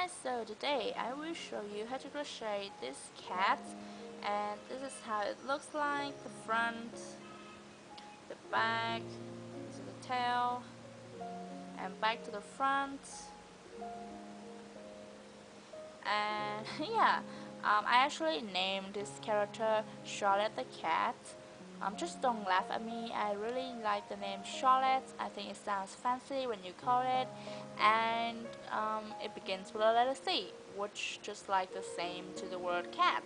guys, so today I will show you how to crochet this cat, and this is how it looks like: the front, the back, this is the tail, and back to the front. And yeah, I actually named this character Charlotte the cat. Just don't laugh at me. I really like the name Charlotte. I think it sounds fancy when you call it, and it begins with a letter C, which just like the same to the word cat.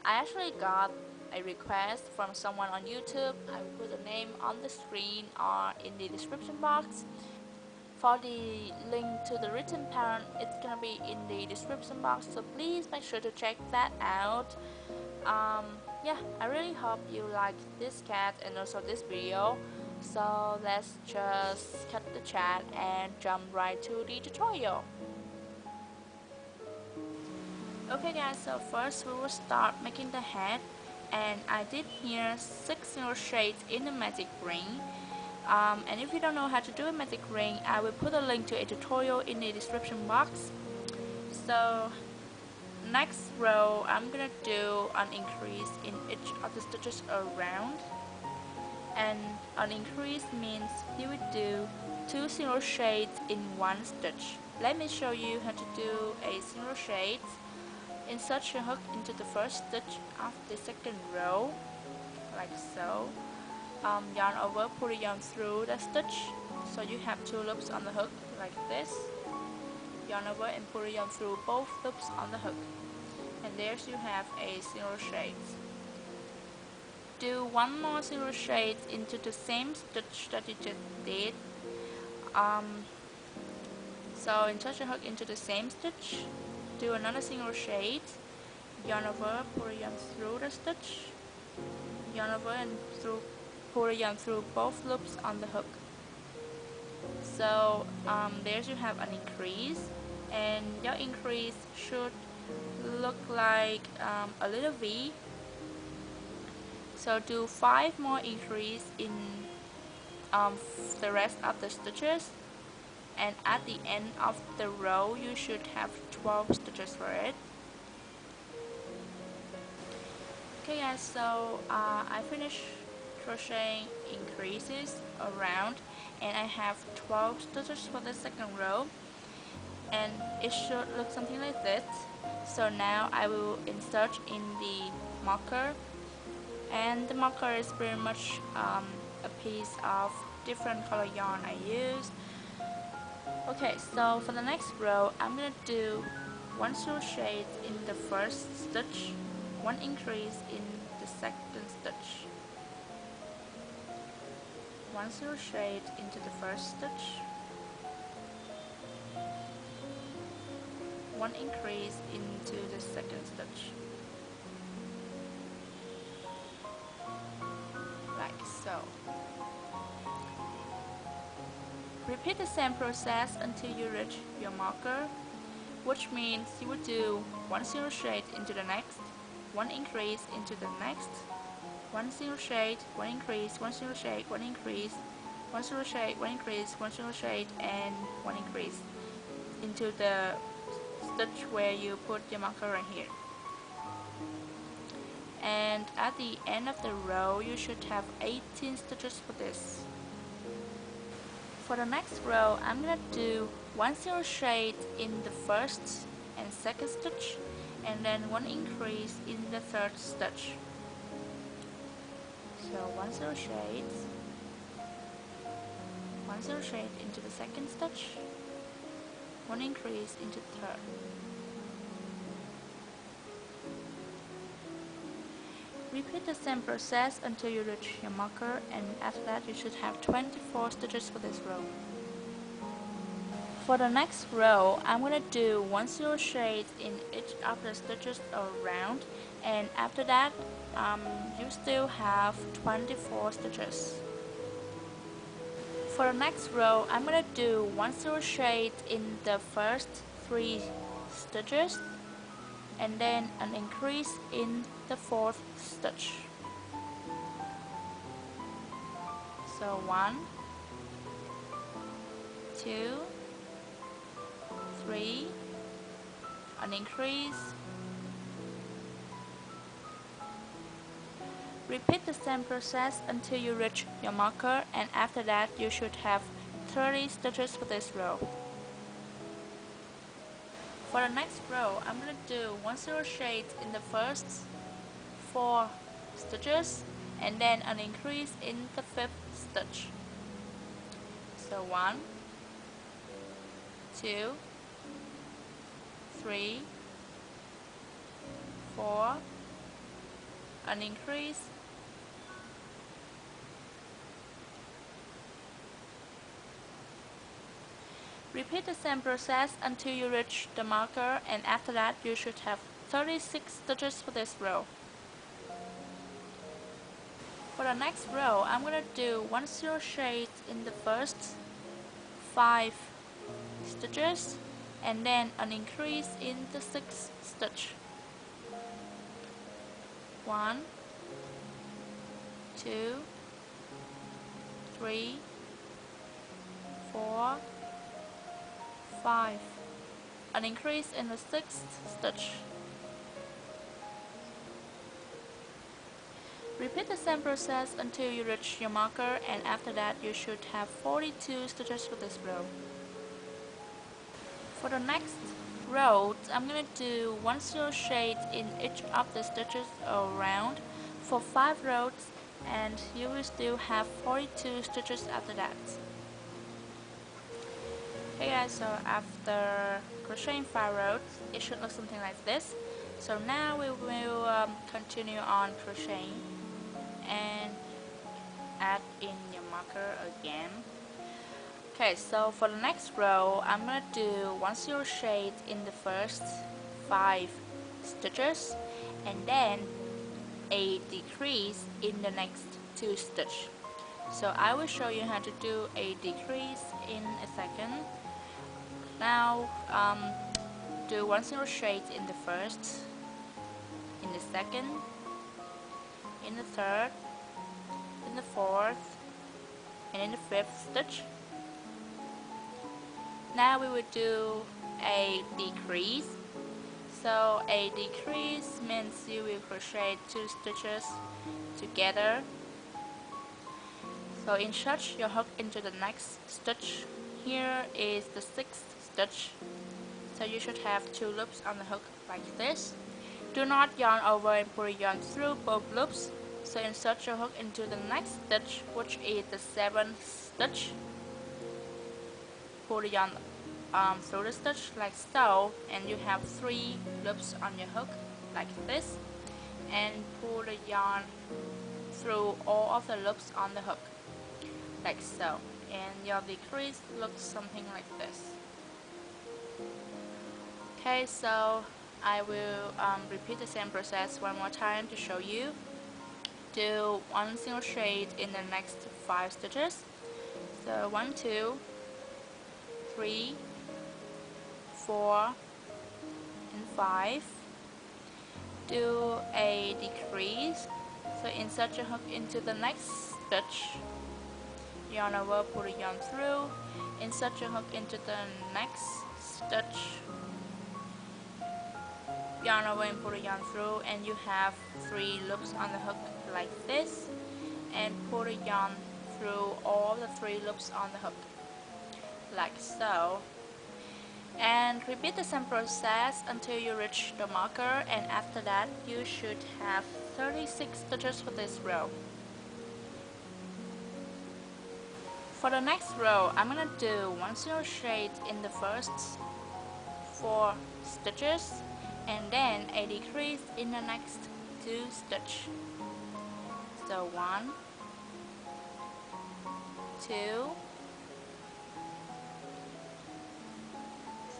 I actually got a request from someone on YouTube. I will put the name on the screen or in the description box. For the link to the written parent, it's gonna be in the description box, so please make sure to check that out. Yeah, I really hope you like this cat and also this video. So let's just cut the chat and jump right to the tutorial. Okay guys, so first we will start making the head, and I did here 6 single shades in the magic ring. And if you don't know how to do a magic ring, I will put a link to a tutorial in the description box. So next row, I'm gonna do an increase in each of the stitches around, and an increase means you would do 2 single shades in one stitch. Let me show you how to do a single shade. Insert your hook into the first stitch of the second row, like so. Yarn over, pull the yarn through the stitch, so you have 2 loops on the hook, like this. Yarn over and pull the yarn through both loops on the hook, and there you have a single shade. Do 1 more single shade into the same stitch that you just did. So insert your hook into the same stitch, do another single shade, yarn over, pull the yarn through the stitch, yarn over and pull the yarn through both loops on the hook. So there you have an increase, and your increase should look like a little V. So do 5 more increase in the rest of the stitches, and at the end of the row you should have 12 stitches for it. Okay guys, so I finished crocheting increases around, and I have 12 stitches for the second row, and it should look something like this. So now I will insert in the marker, and the marker is pretty much a piece of different color yarn I used. Okay, so for the next row, I'm gonna do 1 single shade in the first stitch, 1 increase in the second stitch, 1 single shade into the first stitch, 1 increase into the second stitch, like so. Repeat the same process until you reach your marker, which means you will do 1 single shade into the next, 1 increase into the next, 1 single shade, 1 increase, 1 single shade, 1 increase, 1 single shade, 1 increase, 1 single shade, and 1 increase into the stitch where you put your marker right here. And at the end of the row you should have 18 stitches for this. For the next row, I'm gonna do 1 single shade in the first and second stitch, and then 1 increase in the third stitch. So 1 single shade, 1 single shade into the second stitch, 1 increase into the third. Repeat the same process until you reach your marker, and after that you should have 24 stitches for this row. For the next row, I'm going to do 1 single shade in each of the stitches around, and after that you still have 24 stitches. For the next row, I'm going to do 1 single shade in the first 3 stitches, and then an increase in the 4th stitch. So 1, 2, 3, an increase. Repeat the same process until you reach your marker, and after that you should have 30 stitches for this row. For the next row, I'm going to do 1 crochet in the first 4 stitches and then an increase in the 5th stitch. So 1, 2, 3, 4, an increase, repeat the same process until you reach the marker, and after that you should have 36 stitches for this row. For the next row, I'm going to do 1 crochet in the first 5 stitches and then an increase in the 6th stitch. 1, 2, 3, 4, 5, an increase in the 6th stitch. Repeat the same process until you reach your marker, and after that you should have 42 stitches for this row. For the next row, I'm going to do 1 crochet in each of the stitches around for 5 rows, and you will still have 42 stitches after that. Hey guys, so after crocheting 5 rows, it should look something like this. So now we will continue on crocheting and add in your marker again. Okay, so for the next row, I'm going to do 1 crochet in the first 5 stitches and then a decrease in the next 2 stitches. So I will show you how to do a decrease in a second. Now do 1 crochet in the first, in the second, in the third, in the fourth, and in the 5th stitch. Now we will do a decrease. So a decrease means you will crochet 2 stitches together. So insert your hook into the next stitch. Here is the 6th stitch. So you should have 2 loops on the hook like this. Do not yarn over and pull yarn through both loops. So insert your hook into the next stitch, which is the 7th stitch. Pull the yarn through the stitch like so, and you have 3 loops on your hook like this, and pull the yarn through all of the loops on the hook like so, and your decrease looks something like this. Okay, so I will repeat the same process one more time to show you. Do 1 crochet in the next 5 stitches. So 1, 2, 3, 4, and 5. Do a decrease. So insert your hook into the next stitch. Yarn over, pull the yarn through. Insert your hook into the next stitch. Yarn over and pull the yarn through, and you have 3 loops on the hook like this, and pull the yarn through all the 3 loops on the hook like so, and repeat the same process until you reach the marker, and after that you should have 36 stitches for this row. For the next row, I'm gonna do 1 crochet in the first 4 stitches and then a decrease in the next 2 stitches. So 1, 2,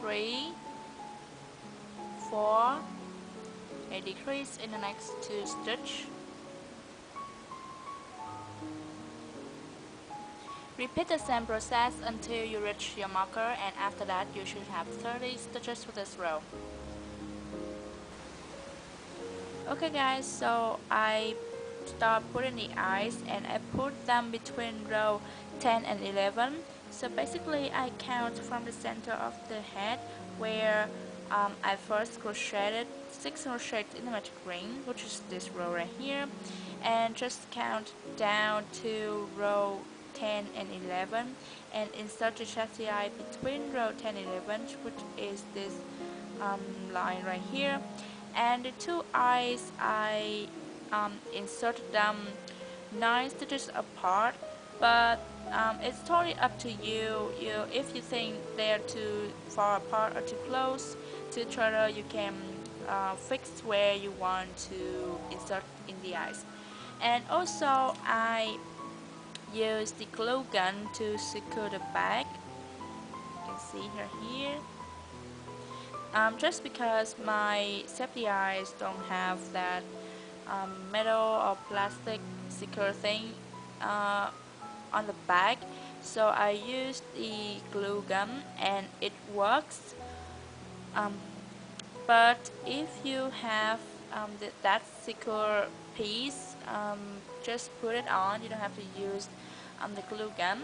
3, 4, a decrease in the next 2 stitches. Repeat the same process until you reach your marker, and after that you should have 30 stitches for this row. Okay guys, so I start putting the eyes and I put them between row 10 and 11. So basically I count from the center of the head where I first crocheted 6 crochets in the magic ring, which is this row right here, and just count down to row 10 and 11 and insert the chassis eye between row 10 and 11, which is this line right here, and the two eyes I inserted them 9 stitches apart, but it's totally up to you. If you think they're too far apart or too close to each other, you can fix where you want to insert in the eyes. And also I use the glue gun to secure the back. You can see her here. Just because my safety eyes don't have that metal or plastic secure thing uh, on the back, so I used the glue gun and it works. Um, but if you have that secure piece, just put it on. You don't have to use the glue gun.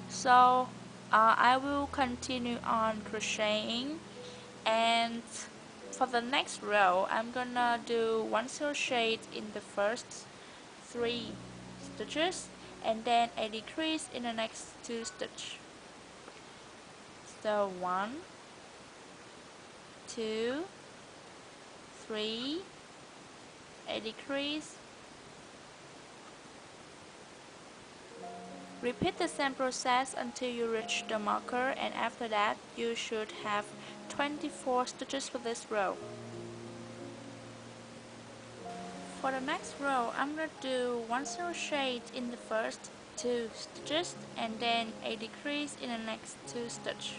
So I will continue on crocheting, and for the next row I'm gonna do 1 crochet in the first 3 stitches and then a decrease in the next 2 stitches. So 1, 2, 3, a decrease. Repeat the same process until you reach the marker, and after that you should have 24 stitches for this row. For the next row, I'm going to do 1 crochet in the first 2 stitches and then a decrease in the next 2 stitches.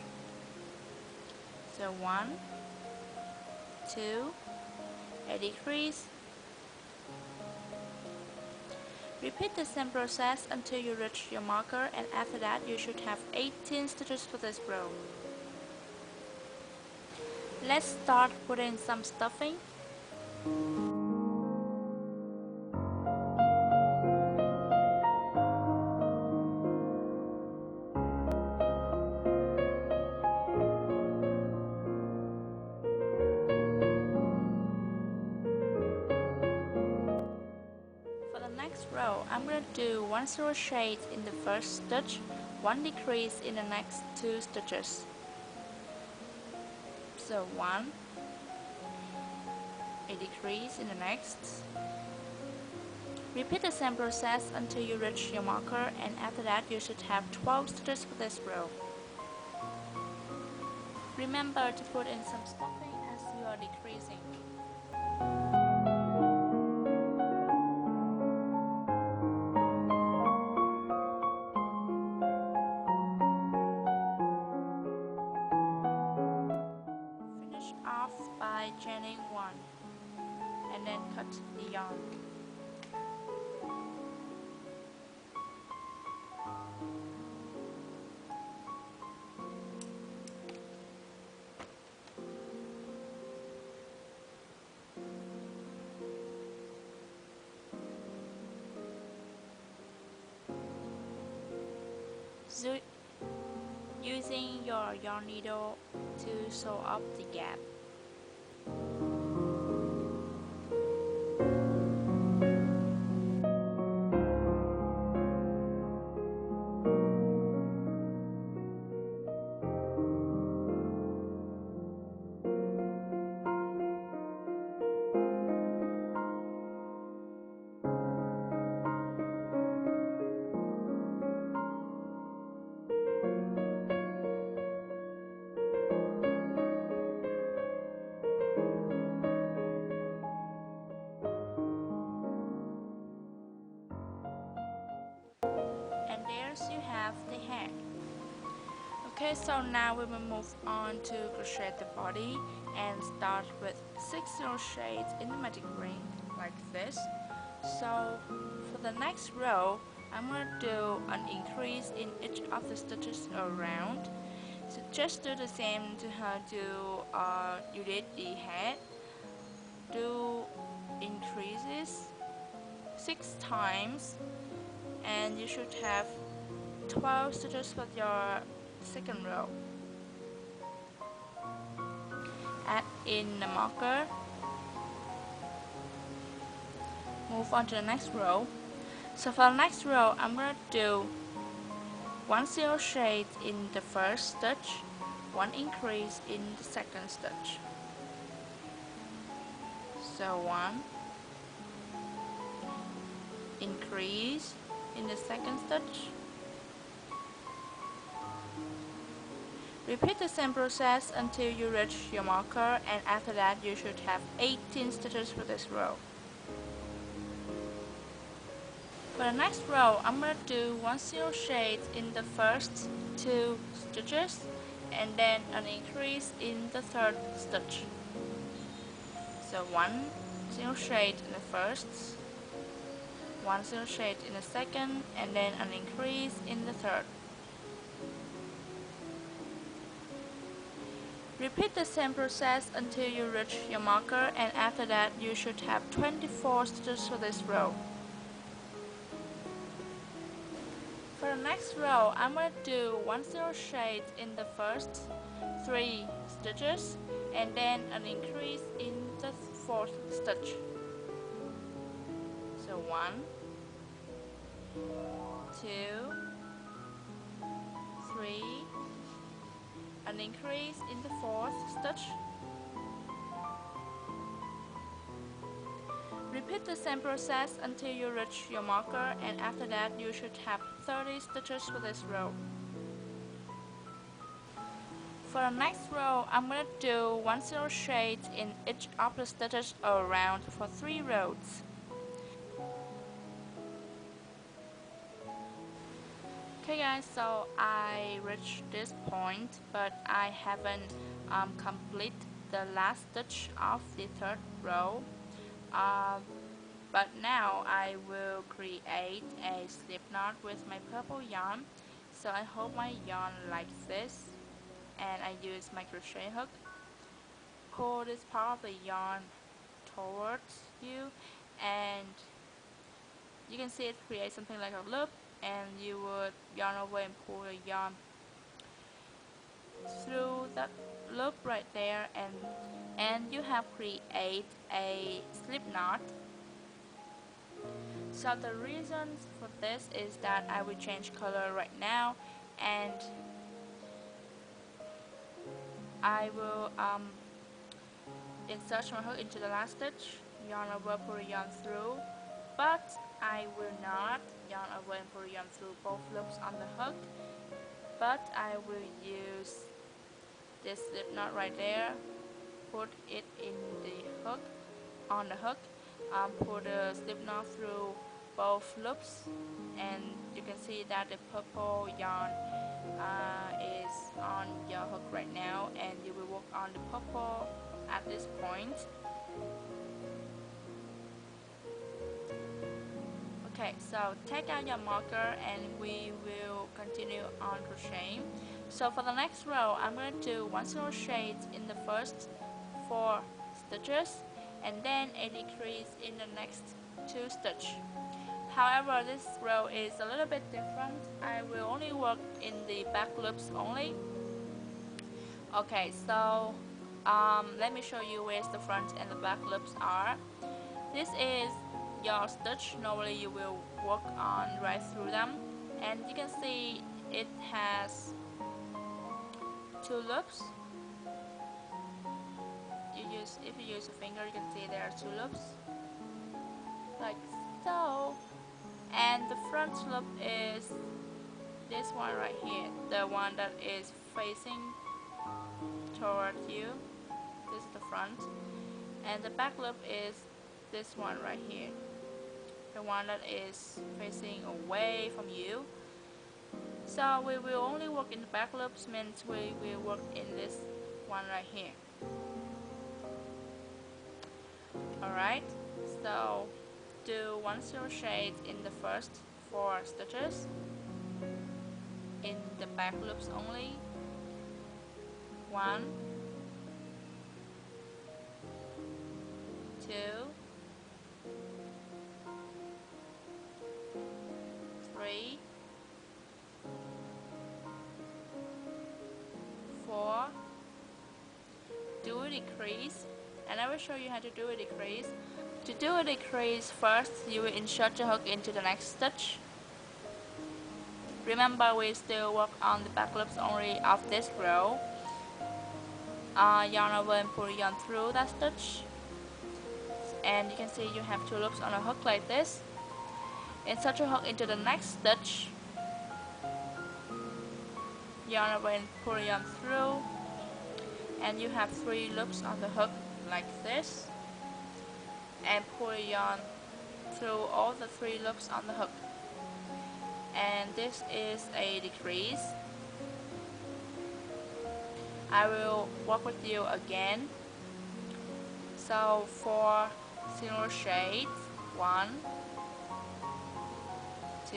So 1, 2, a decrease. Repeat the same process until you reach your marker, and after that you should have 18 stitches for this row. Let's start putting some stuffing. For the next row, I'm going to do 1 crochet in the first stitch, 1 decrease in the next 2 stitches. So 1, a decrease in the next. Repeat the same process until you reach your marker, and after that you should have 12 stitches for this row. Remember to put in some stuffing as you are decreasing. Finish off by chaining 1 and then cut the yarn. Using your yarn needle to sew up the gap. And there's you have the head. Okay, so now we will move on to crochet the body and start with 6 crochets in the magic ring like this. So for the next row, I'm going to do an increase in each of the stitches around. So just do the same to how you did the head. Do increases 6 times and you should have 12 stitches for your second row. in the marker. Move on to the next row. So for the next row, I'm going to do 1 single shade in the first stitch, 1 increase in the second stitch. So 1 increase in the second stitch. Repeat the same process until you reach your marker, and after that you should have 18 stitches for this row. For the next row, I'm going to do 1 single shade in the first 2 stitches and then an increase in the third stitch. So 1 single shade in the first, 1 single shade in the second, and then an increase in the third. Repeat the same process until you reach your marker, and after that you should have 24 stitches for this row. For the next row, I'm going to do 1 single shade in the first 3 stitches and then an increase in the fourth stitch. So 1, 2, 3, an increase in the fourth stitch. Repeat the same process until you reach your marker, and after that you should have 30 stitches for this row. For the next row, I'm going to do 1 single shade in each of the stitches around for 3 rows. Okay guys, so I reached this point, but I haven't complete the last stitch of the third row. But now I will create a slip knot with my purple yarn. So I hope my yarn likes this, and I use my crochet hook. Pull this part of the yarn towards you, and you can see it creates something like a loop, and you would yarn over and pull the yarn through that loop right there, and you have created a slip knot. So the reason for this is that I will change color right now, and I will insert my hook into the last stitch, yarn over, pull the yarn through, but I will not yarn over and pull the yarn through both loops on the hook, but I will use this slip knot right there, put it in the hook, on the hook, pull the slip knot through both loops, and you can see that the purple yarn is on your hook right now, and you will work on the purple at this point. Okay, so take out your marker and we will continue on crocheting. So for the next row, I'm going to do 1 single shade in the first 4 stitches and then a decrease in the next 2 stitches. However, this row is a little bit different. I will only work in the back loops only. Okay, so let me show you where the front and the back loops are. This is your stitch. Normally you will work on right through them, and you can see it has 2 loops. If you use a finger, you can see there are 2 loops, like so. And the front loop is this one right here, the one that is facing toward you. This is the front, and the back loop is this one right here, the one that is facing away from you. So we will only work in the back loops, means we will work in this one right here. Alright, so do 1 single shade in the first 4 stitches in the back loops only. 1, 2, 3, 4. Do a decrease, and I will show you how to do a decrease. To do a decrease, first you will insert your hook into the next stitch. Remember, we still work on the back loops only of this row. Yarn over and pull yarn through that stitch, and you can see you have 2 loops on a hook like this. Insert your hook into the next stitch, yarn over and pull yarn through, and you have 3 loops on the hook like this, and pull yarn through all the 3 loops on the hook, and this is a decrease. I will work with you again. So for single crochet, 1, 2,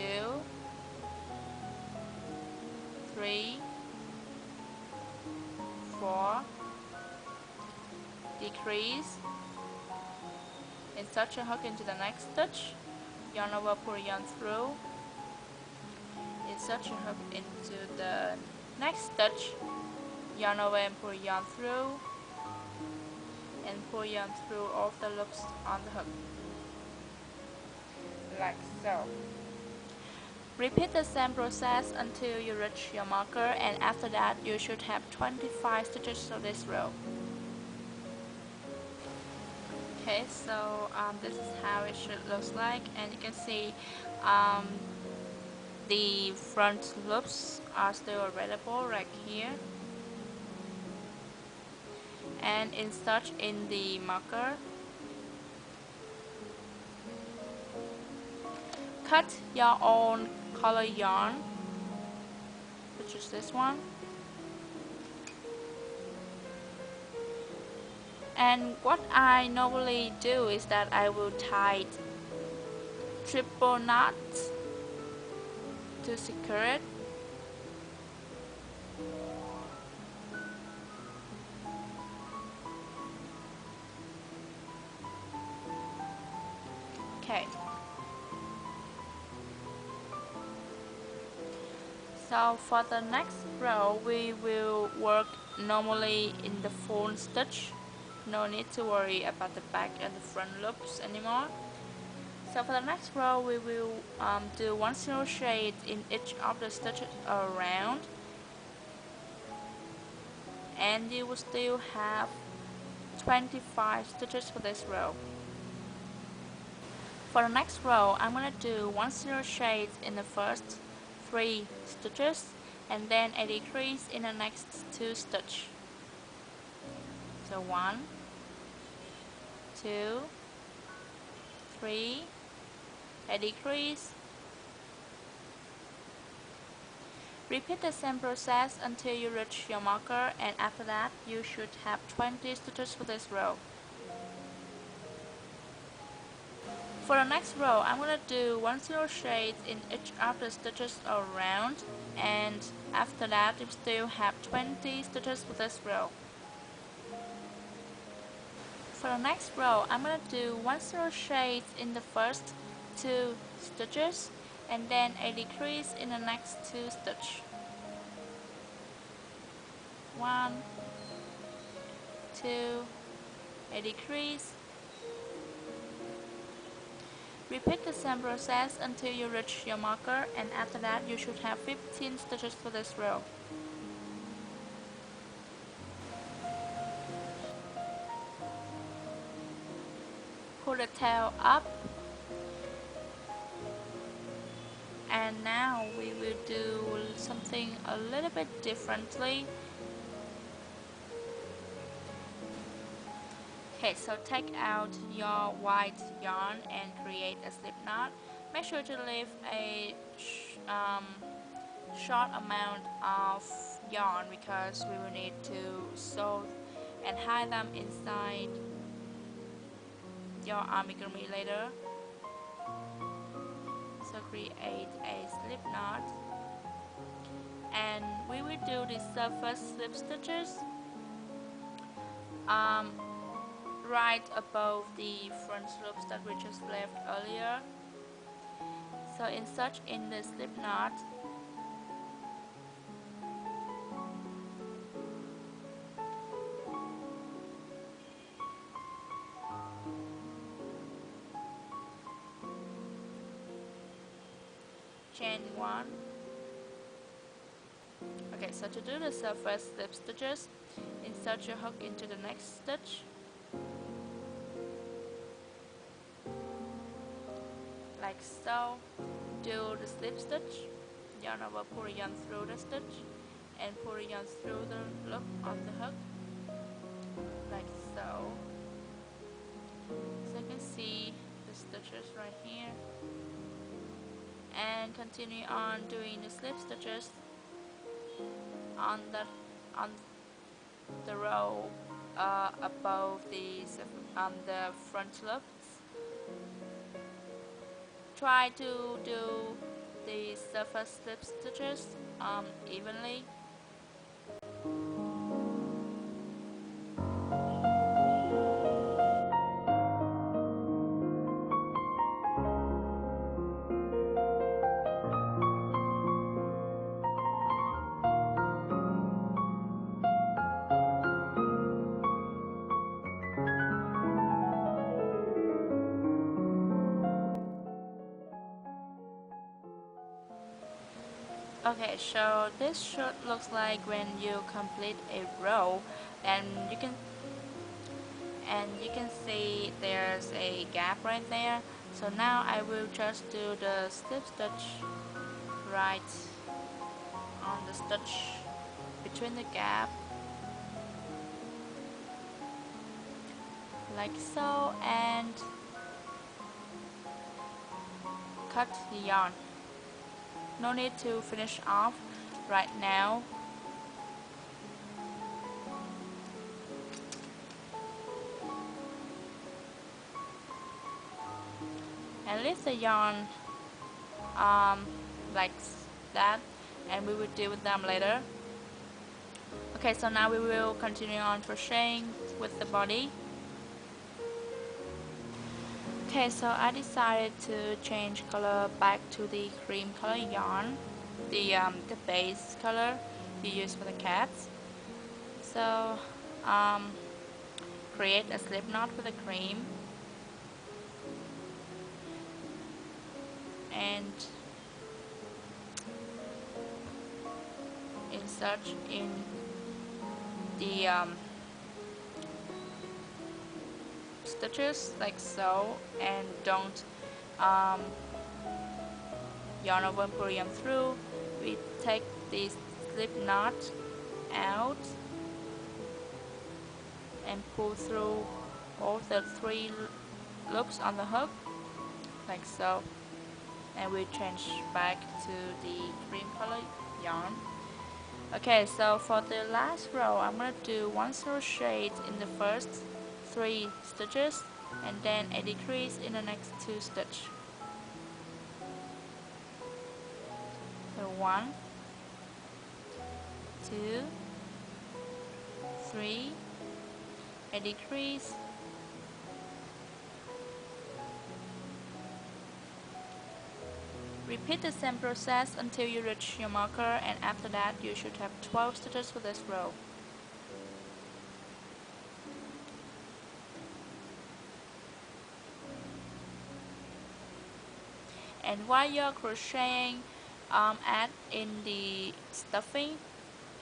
3, 4, decrease, insert your hook into the next stitch, yarn over, pull yarn through, insert your hook into the next stitch, yarn over and pull yarn through, and pull yarn through all of the loops on the hook, like so. Repeat the same process until you reach your marker, and after that you should have 25 stitches on this row. Okay, so this is how it should look like, and you can see the front loops are still available right here, and insert in the marker. Cut your own color yarn, which is this one, and what I normally do is that I will tie triple knots to secure it. Okay, so for the next row we will work normally in the full stitch. No need to worry about the back and the front loops anymore. So for the next row we will do 1 single crochet in each of the stitches around, and you will still have 25 stitches for this row. For the next row, I'm going to do 1 single crochet in the first 3 stitches, and then a decrease in the next 2 stitches. So 1, 2, 3, a decrease. Repeat the same process until you reach your marker, and after that you should have 20 stitches for this row. For the next row, I'm going to do 1 single crochet in each of the stitches around, and after that you still have 20 stitches for this row. For the next row, I'm going to do 1 single crochet in the first 2 stitches, and then a decrease in the next 2 stitches. 1, 2, a decrease. Repeat the same process until you reach your marker, and after that you should have 15 stitches for this row. Pull the tail up, and now we will do something a little bit differently. Okay, so take out your white yarn and create a slip knot. Make sure to leave a short amount of yarn because we will need to sew and hide them inside your amigurumi later. So create a slip knot, and we will do the surface slip stitches right above the front loops that we just left earlier. So insert in the slip knot, chain 1. Okay, so to do the surface slip stitches, insert your hook into the next stitch, like so. Do the slip stitch, yarn over, pull the yarn through the stitch, and pull the yarn through the loop on the hook, like so. So you can see the stitches right here, and continue on doing the slip stitches on the row above the front loops. Try to do the surface slip stitches evenly. Okay, so this should looks like when you complete a row, and you can see there's a gap right there. So now I will just do the slip stitch right on the stitch between the gap, like so, and cut the yarn. No need to finish off right now. And leave the yarn like that, and we will deal with them later. Okay, so now we will continue on crocheting with the body. Okay, so I decided to change color back to the cream color yarn, the base color you use for the cats. So create a slip knot with the cream, and insert in the stitches like so, and don't yarn over and pull yarn through. We take the slip knot out and pull through all the 3 loops on the hook, like so, and we change back to the cream color yarn. Okay, so for the last row, I'm gonna do 1 crochet in the first 3 stitches, and then a decrease in the next 2 stitches. So 1, 2, 3, a decrease, repeat the same process until you reach your marker, and after that you should have 12 stitches for this row. And while you're crocheting, add in the stuffing,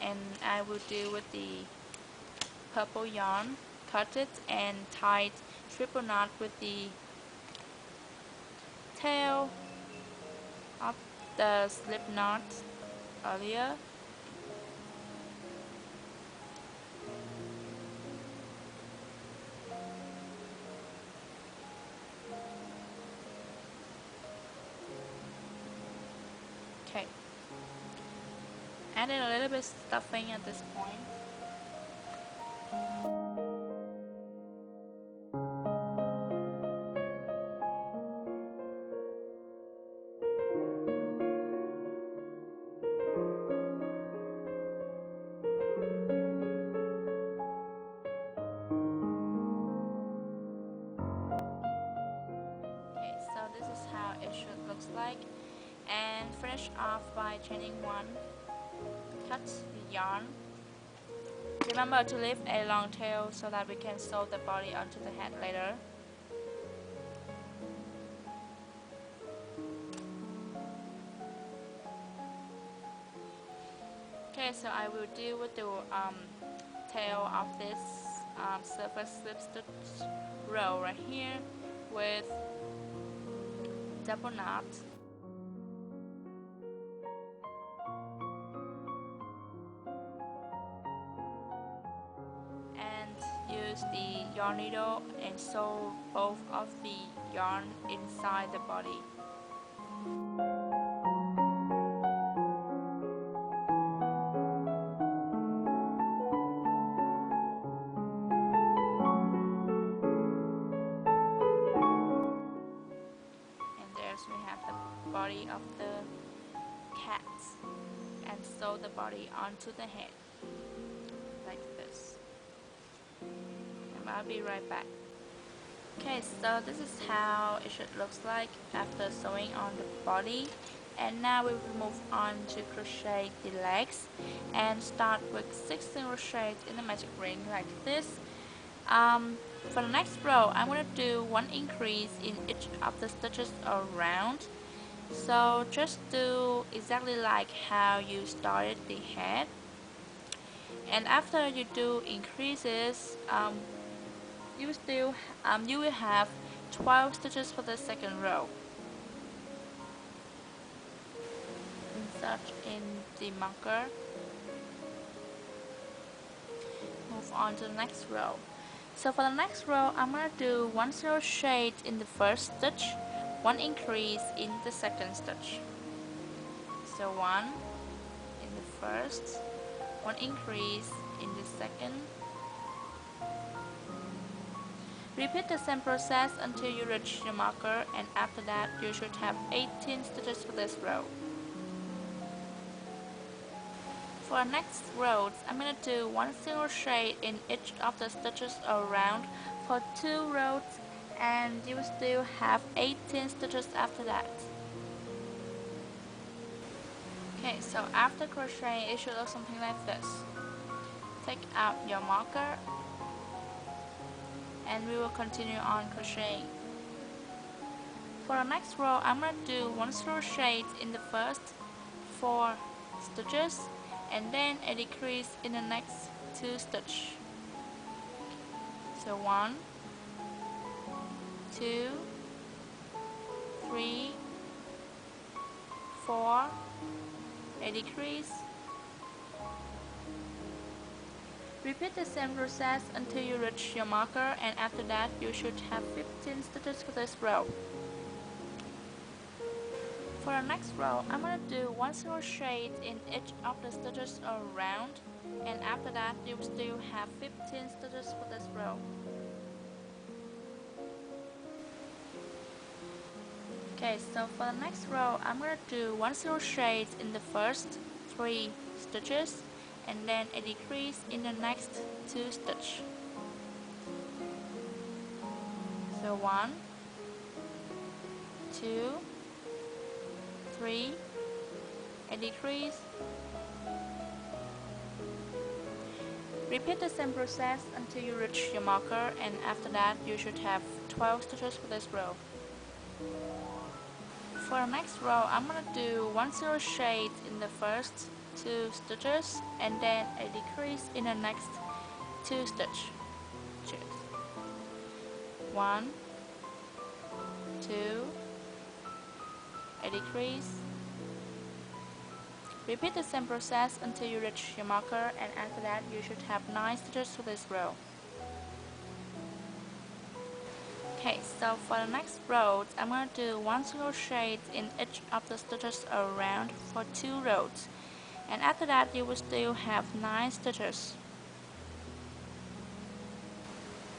and I will do with the purple yarn. Cut it and tie it triple knot with the tail of the slip knot earlier. Okay, add in a little bit of stuffing at this point. So this is how it should look like, and finish off by chaining 1, cut the yarn. Remember to leave a long tail so that we can sew the body onto the head later. Okay, so I will deal with the tail of this surface slip stitch row right here with double knot. And use the yarn needle and sew both of the yarn inside the body. And there's we have the body of the cat, and sew the body onto the head like this. And I'll be right back. Okay, so this is how it should look like after sewing on the body. And now we will move on to crochet the legs and start with 6 single crochets in the magic ring like this. For the next row, I'm going to do 1 increase in each of the stitches around. So just do exactly like how you started the head. And after you do increases, you will have 12 stitches for the second row. Insert in the marker. Move on to the next row. So for the next row, I'm going to do 1 crochet in the first stitch, 1 increase in the second stitch. So 1 in the first, 1 increase in the second. Repeat the same process until you reach your marker, and after that you should have 18 stitches for this row. For next rows, I'm going to do 1 single crochet in each of the stitches around for 2 rows, and you will still have 18 stitches after that. Okay, so after crocheting, it should look something like this. Take out your marker, and we will continue on crocheting. For the next row, I'm going to do 1 crochet in the first 4 stitches, and then a decrease in the next 2 stitches. So 1, 2, 3, 4, a decrease. Repeat the same process until you reach your marker, and after that you should have 15 stitches for this row. For the next row, I'm going to do 1 single crochet in each of the stitches around, and after that you will still have 15 stitches for this row. Okay, so for the next row, I'm going to do 1 single crochet in the first 3 stitches, and then a decrease in the next 2 stitches. So 1, 2, 3, a decrease. Repeat the same process until you reach your marker, and after that you should have 12 stitches for this row. For the next row, I'm going to do 1 single crochet in the first 2 stitches, and then a decrease in the next 2 stitches. 1, 2, a decrease. Repeat the same process until you reach your marker, and after that you should have 9 stitches for this row. Okay, so for the next row, I'm going to do 1 single crochet in each of the stitches around for 2 rows, and after that you will still have 9 stitches.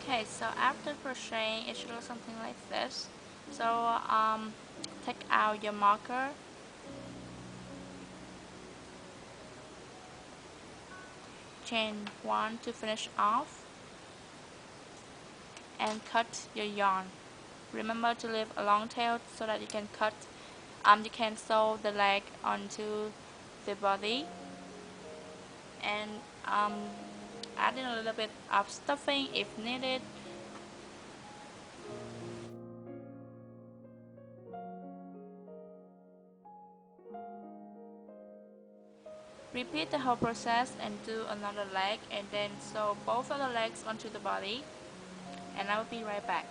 Okay, so after crocheting, it should look something like this. So take out your marker, chain 1 to finish off, and cut your yarn. Remember to leave a long tail so that you can you can sew the leg onto the body, and add in a little bit of stuffing if needed. repeat the whole process and do another leg, and then sew both of the legs onto the body, and I will be right back.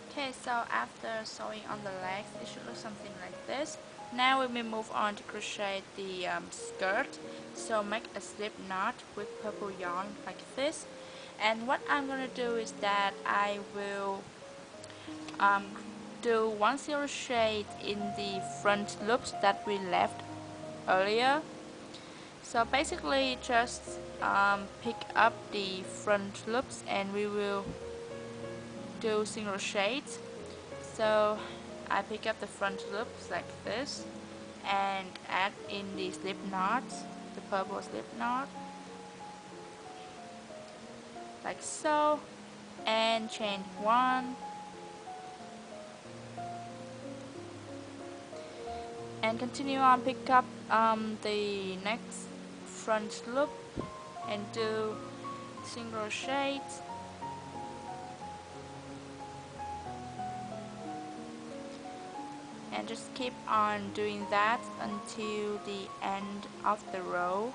Okay, so after sewing on the legs, it should look something like this. Now we will move on to crochet the skirt. So make a slip knot with purple yarn like this. And what I'm going to do is that I will do one crochet in the front loops that we left earlier. So basically just pick up the front loops and we will do single crochets. So I pick up the front loops like this and add in the slip knot, the purple slip knot, like so, and chain 1, and continue on, pick up the next front loop and do single crochets. And just keep on doing that until the end of the row.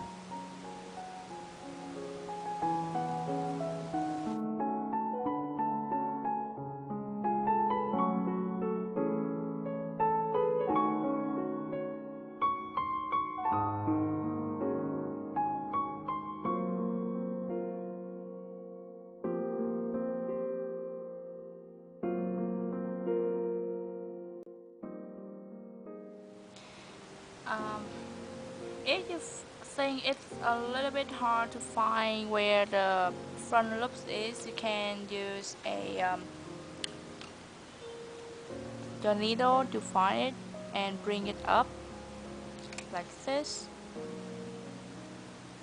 If you think it's a little bit hard to find where the front loops is, you can use your needle to find it and bring it up like this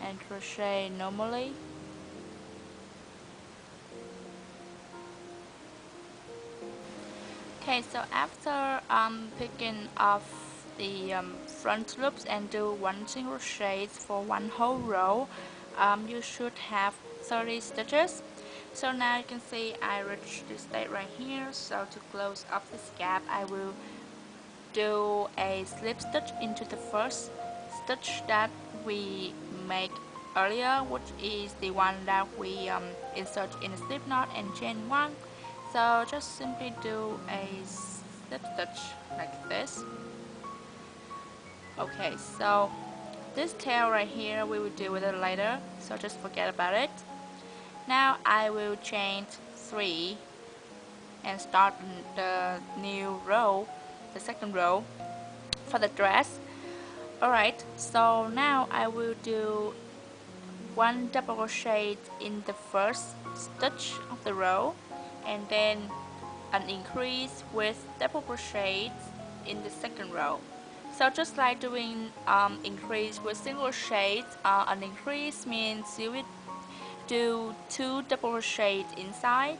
and crochet normally. Okay, so after picking off the front loops and do one single crochet for one whole row, you should have 30 stitches. So now you can see I reached this state right here. So to close up this gap, I will do a slip stitch into the first stitch that we make earlier, which is the one that we insert in a slip knot and chain 1. So just simply do a slip stitch like this. Okay, so this tail right here we will deal with it later, so just forget about it. Now I will chain 3 and start the new row, the second row for the dress. Alright, so now I will do one double crochet in the first stitch of the row, and then an increase with double crochets in the second row. So just like doing increase with single crochets, an increase means you will do 2 double crochets inside.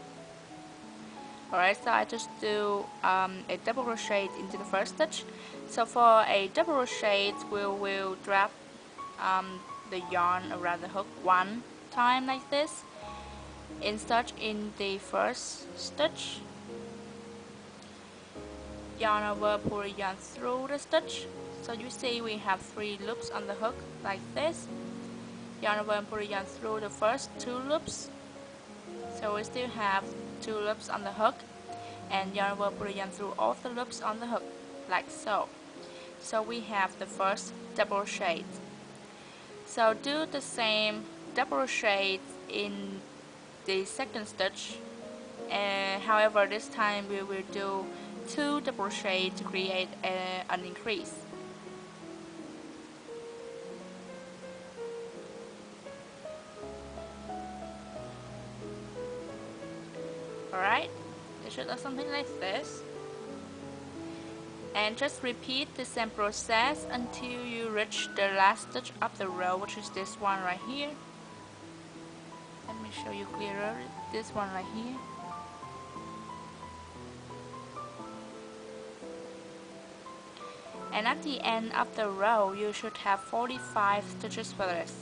Alright, so I just do a double crochet into the first stitch. So for a double crochet, we will drop the yarn around the hook one time like this, insert in the first stitch, yarn over, pull yarn through the stitch. So you see we have 3 loops on the hook like this, yarn over and pull yarn through the first 2 loops. So we still have 2 loops on the hook, and yarn over, pull yarn through all the loops on the hook like so. So we have the first double crochet. So do the same double crochet in the second stitch, however this time we will do 2 double crochet to create an increase. Alright, it should look something like this. And just repeat the same process until you reach the last stitch of the row, which is this one right here. Let me show you clearer, this one right here. And at the end of the row, you should have 45 stitches for this.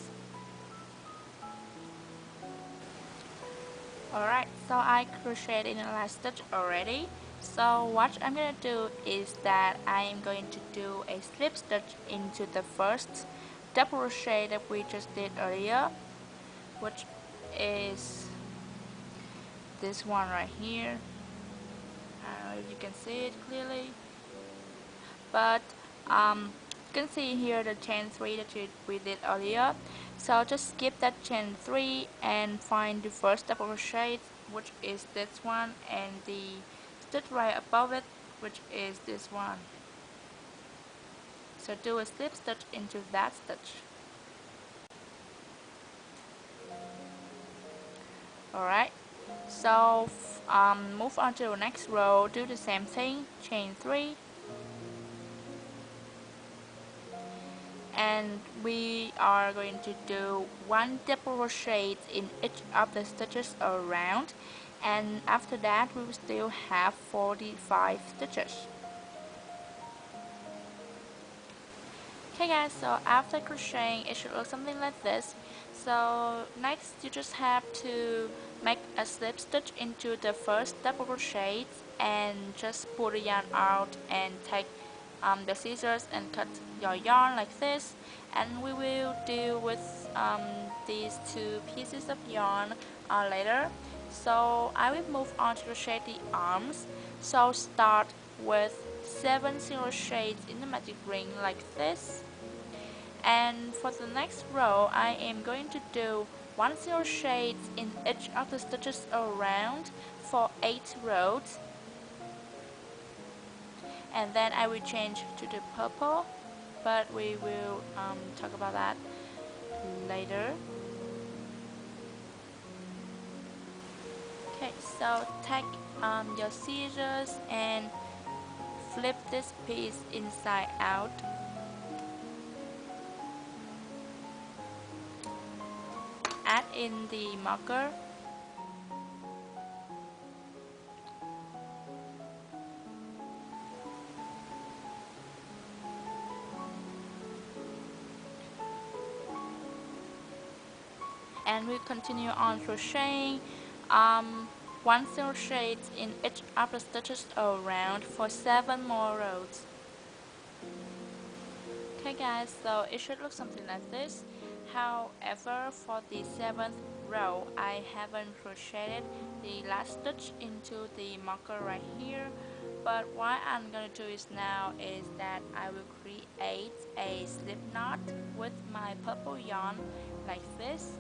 Alright, so I crocheted in the last stitch already. So what I'm gonna do is that I am going to do a slip stitch into the first double crochet that we just did earlier, which is this one right here. I don't know if you can see it clearly, but you can see here the chain 3 that we did earlier. So just skip that chain 3 and find the first double crochet, which is this one, and the stitch right above it, which is this one. So do a slip stitch into that stitch. Alright, so move on to the next row, do the same thing, chain 3, and we are going to do 1 double crochet in each of the stitches around, and after that we will still have 45 stitches. Okay guys, so after crocheting it should look something like this. So next you just have to make a slip stitch into the first double crochet and just pull the yarn out and take the scissors and cut your yarn like this, and we will deal with these two pieces of yarn later. So I will move on to crochet the arms. So start with 7 single crochets in the magic ring like this, and for the next row I am going to do 1 single crochet in each of the stitches around for 8 rows, and then I will change to the purple, but we will talk about that later. Okay, so take your scissors and flip this piece inside out, add in the marker, and we continue on crocheting 1 single crochet in each of the stitches around for 7 more rows. Okay guys, so it should look something like this. However, for the 7th row I haven't crocheted the last stitch into the marker right here, but what I'm gonna do is now is that I will create a slip knot with my purple yarn like this,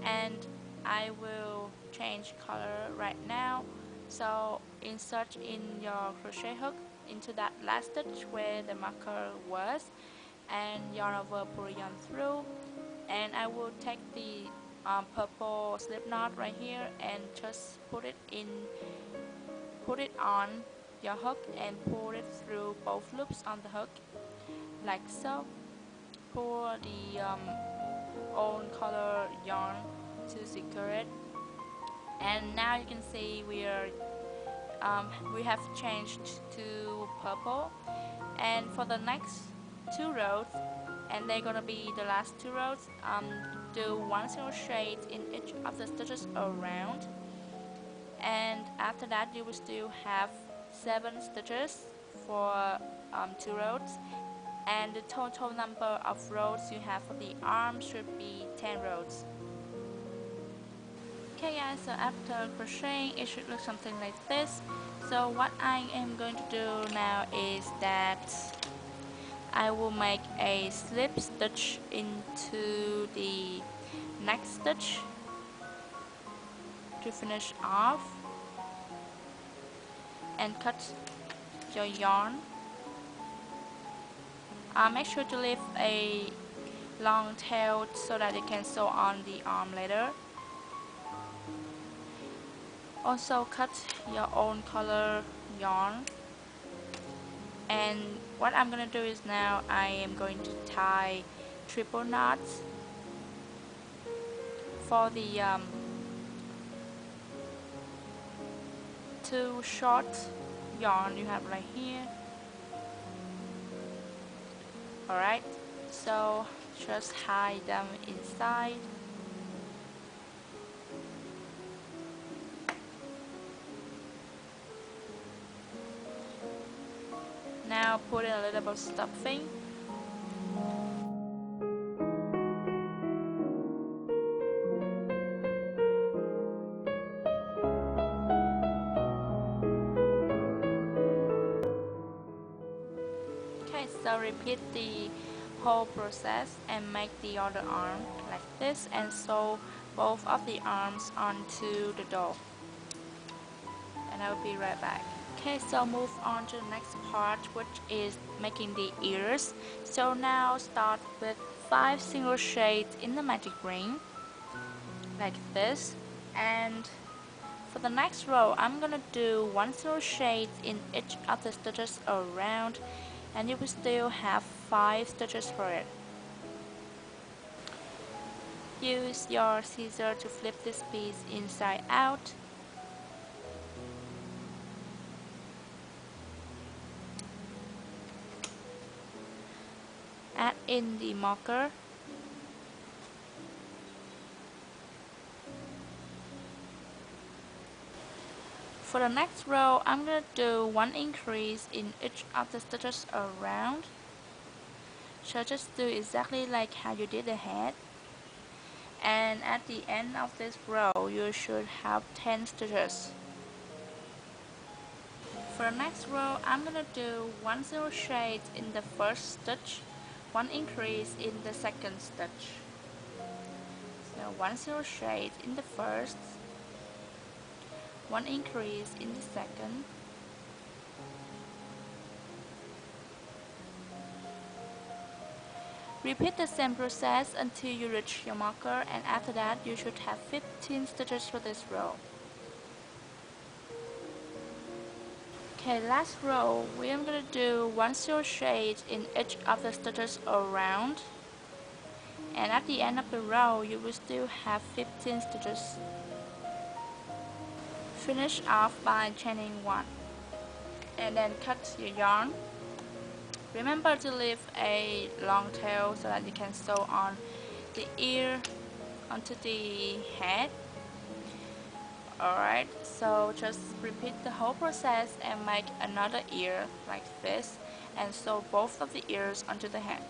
and I will change color right now. So insert in your crochet hook into that last stitch where the marker was, and yarn over, pull yarn through, and I will take the purple slip knot right here and just put it on your hook and pull it through both loops on the hook like so. Pull the own color yarn to secure it, and now you can see we have changed to purple. And for the next 2 rows, and they're gonna be the last 2 rows, do 1 single crochet in each of the stitches around, and after that you will still have 7 stitches for 2 rows, and the total number of rows you have for the arm should be 10 rows. Okay guys, so after crocheting it should look something like this. So what I am going to do now is that I will make a slip stitch into the next stitch to finish off, and cut your yarn. Make sure to leave a long tail so that you can sew on the arm later. Also cut your own color yarn, and what I'm gonna do is now I am going to tie triple knots for the 2 short yarn you have right here. Alright, so just hide them inside. now put in a little bit of stuffing. Okay, so repeat the whole process and make the other arm like this and sew both of the arms onto the doll. And I will be right back. Okay, so move on to the next part, which is making the ears. So now start with 5 single shades in the magic ring, like this. And for the next row, I'm gonna do 1 single shade in each of the stitches around, and you will still have 5 stitches for it. Use your scissors to flip this piece inside out. Add in the marker. For the next row, I'm going to do 1 increase in each of the stitches around. So just do exactly like how you did the head. And at the end of this row, you should have 10 stitches. For the next row, I'm going to do 1 single shade in the first stitch, 1 increase in the second stitch. So 1 single shade in the first, 1 increase in the second, repeat the same process until you reach your marker, and after that you should have 15 stitches for this row. Okay, last row, we are going to do 1 single shade in each of the stitches around, and at the end of the row you will still have 15 stitches. Finish off by chaining 1, and then cut your yarn. Remember to leave a long tail so that you can sew on the ear onto the head. Alright, so just repeat the whole process and make another ear like this and sew both of the ears onto the head.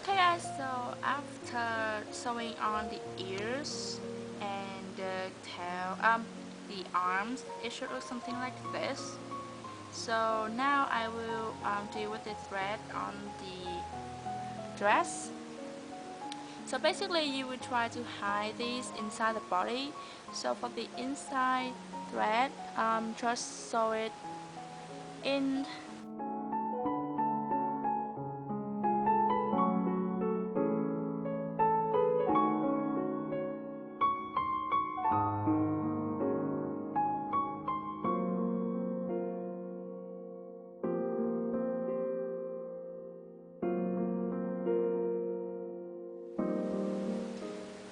Okay guys, so after sewing on the ears and the tail, the arms, it should look something like this. So now I will deal with the thread on the dress. So basically you will try to hide these inside the body. So for the inside thread, just sew it in.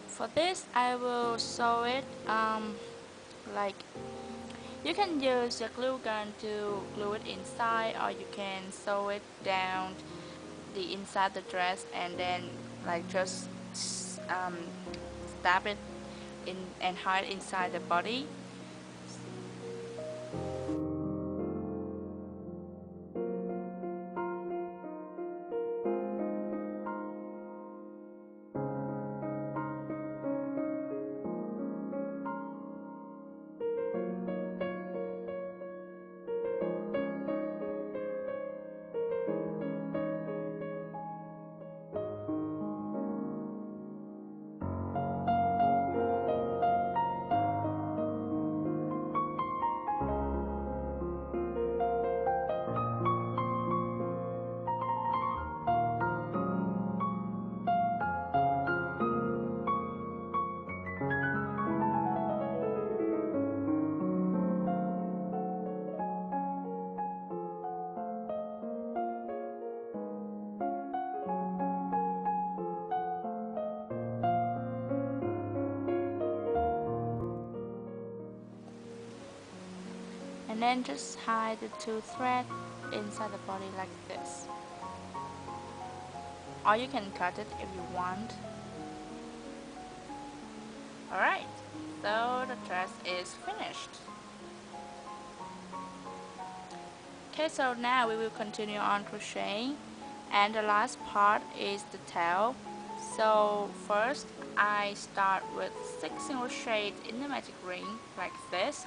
For this, I will sew it like, you can use a glue gun to glue it inside, or you can sew it down the inside the dress and then like just stab it in and hide inside the body. And then just hide the 2 threads inside the body like this. Or you can cut it if you want. Alright, so the dress is finished. Okay, so now we will continue on crocheting, and the last part is the tail. So first I start with 6 single crochet in the magic ring like this.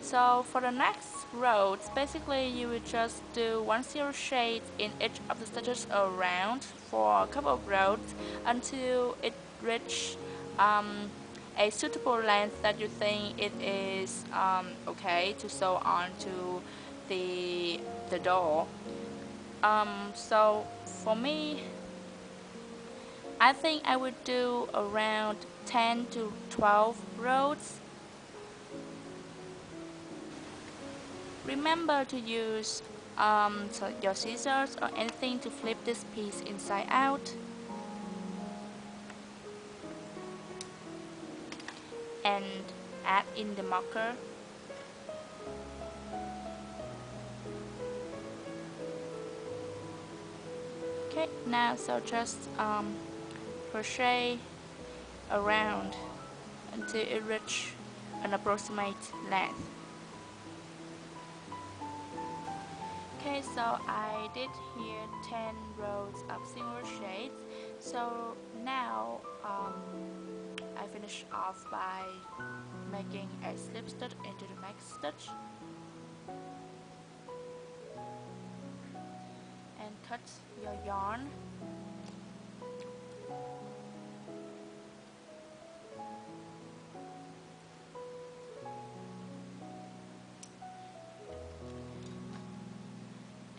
So for the next rows, basically you will just do 1 single crochet in each of the stitches around for a couple of rows until it reach a suitable length that you think it is okay to sew onto the doll. So for me, I think I would do around 10 to 12 rows. Remember to use your scissors or anything to flip this piece inside out and add in the marker. Okay, now so just crochet around until it reach an approximate length. Okay, so I did here 10 rows of single crochets. So now I finish off by making a slip stitch into the next stitch and cut your yarn.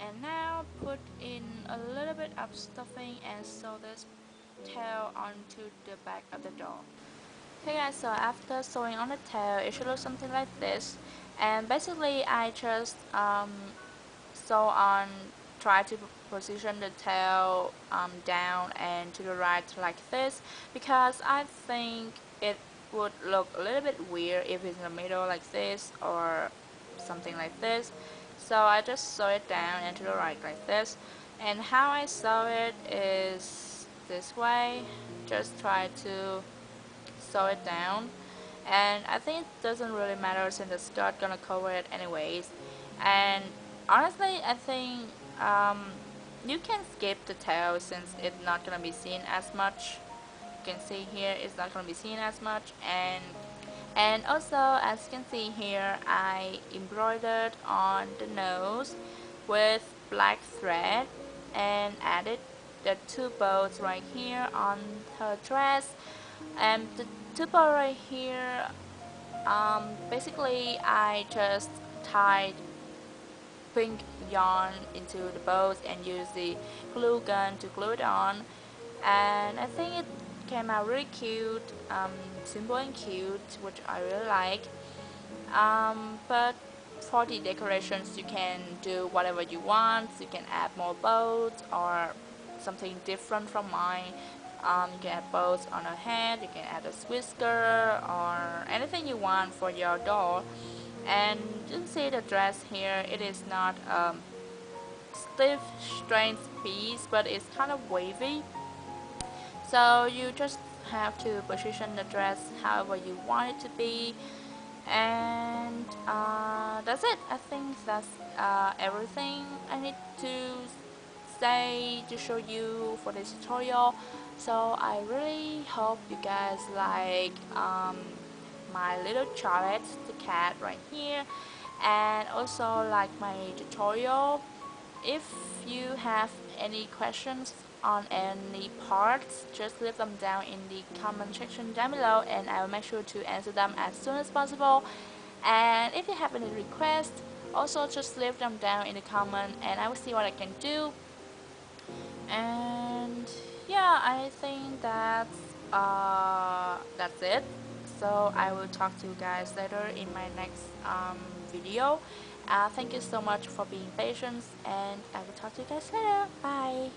And now put in a little bit of stuffing and sew this tail onto the back of the doll. Okay guys, so after sewing on the tail, it should look something like this. And basically I just sew on, try to position the tail down and to the right like this, because I think it would look a little bit weird if it's in the middle like this or something like this. So I just sew it down and to the right like this. And how I sew it is this way. Just try to sew it down, and I think it doesn't really matter since the skirt gonna cover it anyways. And honestly, I think you can skip the tail since it's not gonna be seen as much. You can see here it's not gonna be seen as much. And also, as you can see here, I embroidered on the nose with black thread and added the 2 bows right here on her dress. And the 2 bows right here, basically I just tied pink yarn into the bows and used the glue gun to glue it on, and I think it came out really cute, simple and cute, which I really like. But for the decorations, you can do whatever you want. You can add more bows or something different from mine. You can add bows on her head, you can add a whisker or anything you want for your doll. And you can see the dress here, it is not stiff straight piece, but it's kind of wavy. So you just have to position the dress however you want it to be. And that's it. I think that's everything I need to say to show you for this tutorial. So I really hope you guys like my little Charlotte, the cat right here, and also like my tutorial. If you have any questions on any parts, just leave them down in the comment section down below and I will make sure to answer them as soon as possible. And if you have any requests, also just leave them down in the comment and I will see what I can do. And yeah, I think that's it. So I will talk to you guys later in my next video. Thank you so much for being patient, and I will talk to you guys later. Bye.